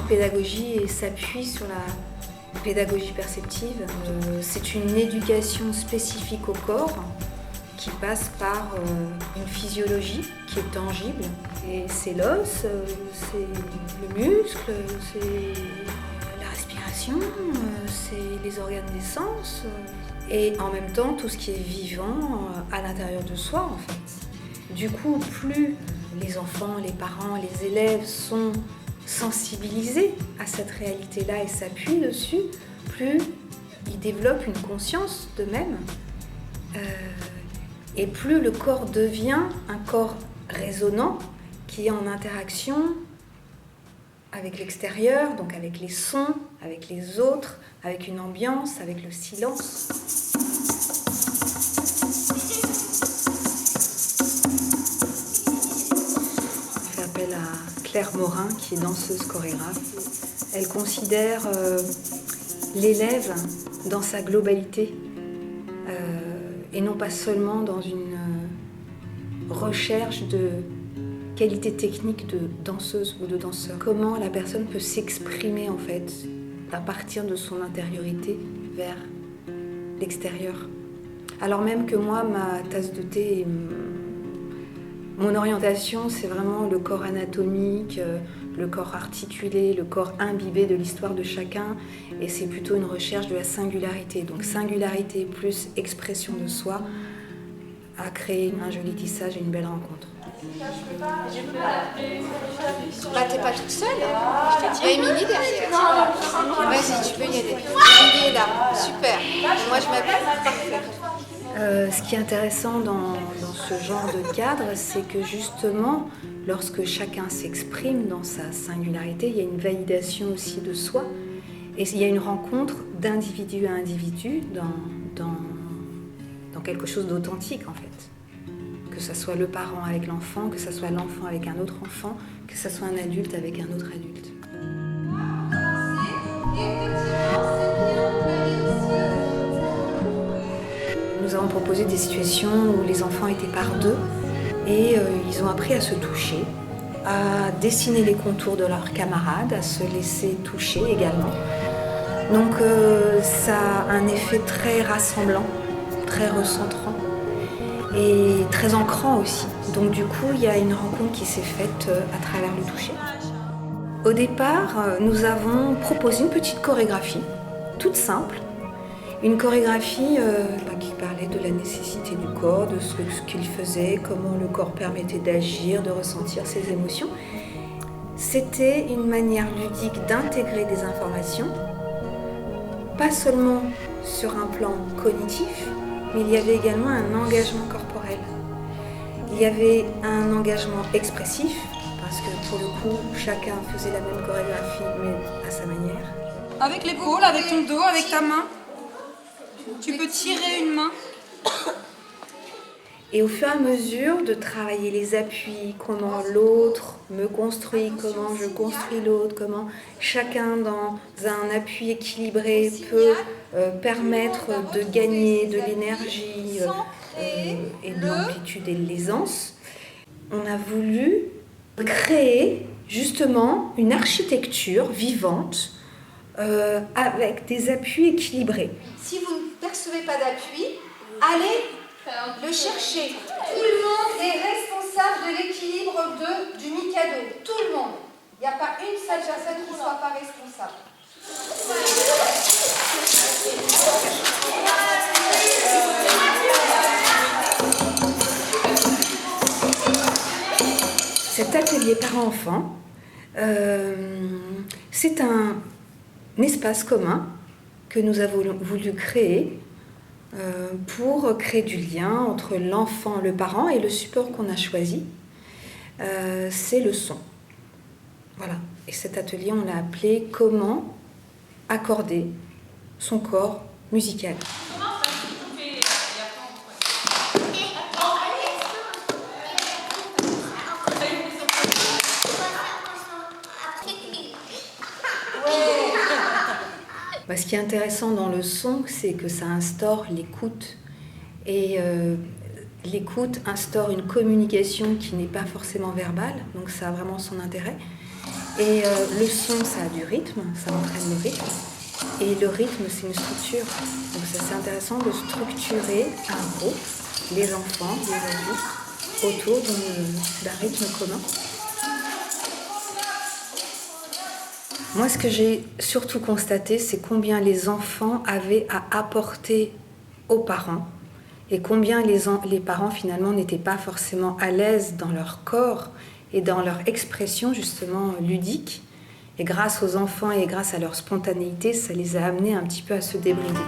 pédagogie s'appuie sur la pédagogie perceptive. C'est une éducation spécifique au corps qui passe par une physiologie qui est tangible. Et c'est l'os, c'est le muscle, c'est la respiration, c'est les organes des sens. Et en même temps, tout ce qui est vivant à l'intérieur de soi, en fait. Du coup, plus les enfants, les parents, les élèves sont sensibilisés à cette réalité-là et s'appuient dessus, plus ils développent une conscience d'eux-mêmes. Et plus le corps devient un corps résonnant qui est en interaction avec l'extérieur, donc avec les sons, avec les autres, avec une ambiance, avec le silence. Je fais appel à Claire Morin, qui est danseuse chorégraphe. Elle considère l'élève dans sa globalité et non pas seulement dans une recherche de qualité technique de danseuse ou de danseur. Comment la personne peut s'exprimer en fait à partir de son intériorité vers l'extérieur. Alors même que moi, ma tasse de thé, mon orientation, c'est vraiment le corps anatomique, le corps articulé, le corps imbibé de l'histoire de chacun, et c'est plutôt une recherche de la singularité. Donc singularité plus expression de soi a créé un joli tissage et une belle rencontre. Bah t'es pas toute seule. Il y a Émilie derrière. Vas-y, tu peux y aller. Émilie est là, super. Moi je m'appelle. Ce qui est intéressant dans ce genre de cadre, c'est que justement, lorsque chacun s'exprime dans sa singularité, il y a une validation aussi de soi. Et il y a une rencontre d'individu à individu dans quelque chose d'authentique en fait. Que ce soit le parent avec l'enfant, que ce soit l'enfant avec un autre enfant, que ce soit un adulte avec un autre adulte. Nous avons proposé des situations où les enfants étaient par deux et ils ont appris à se toucher, à dessiner les contours de leurs camarades, à se laisser toucher également. Donc ça a un effet très rassemblant, très recentrant et très ancrant aussi. Donc du coup, il y a une rencontre qui s'est faite à travers le toucher. Au départ, nous avons proposé une petite chorégraphie, toute simple. Une chorégraphie qui parlait de la nécessité du corps, de ce qu'il faisait, comment le corps permettait d'agir, de ressentir ses émotions. C'était une manière ludique d'intégrer des informations, pas seulement sur un plan cognitif, mais il y avait également un engagement corporel. Il y avait un engagement expressif, parce que pour le coup, chacun faisait la même chorégraphie, mais à sa manière. Avec l'épaule, avec ton dos, avec ta main. Tu peux tirer une main. Et au fur et à mesure de travailler les appuis, comment l'autre me construit, comment je construis l'autre, comment chacun dans un appui équilibré peut permettre de gagner de l'énergie et de l'amplitude et de l'aisance, on a voulu créer justement une architecture vivante avec des appuis équilibrés. Si vous ne percevez pas d'appui, allez le chercher. Tout le monde est responsable de l'équilibre du Mikado. Tout le monde. Il n'y a pas une seule personne qui ne soit pas responsable. Cet atelier parents-enfants, c'est un espace commun que nous avons voulu créer pour créer du lien entre l'enfant, le parent, et le support qu'on a choisi, c'est le son. Voilà. Et cet atelier, on l'a appelé « Comment accorder son corps musical ». Ce qui est intéressant dans le son, c'est que ça instaure l'écoute. Et l'écoute instaure une communication qui n'est pas forcément verbale, donc ça a vraiment son intérêt. Et le son, ça a du rythme, ça entraîne le rythme. Et le rythme, c'est une structure. Donc c'est assez intéressant de structurer un groupe, les enfants, les adultes, autour d'un rythme commun. Moi, ce que j'ai surtout constaté, c'est combien les enfants avaient à apporter aux parents et combien les parents, finalement, n'étaient pas forcément à l'aise dans leur corps et dans leur expression, justement, ludique. Et grâce aux enfants et grâce à leur spontanéité, ça les a amenés un petit peu à se débrider.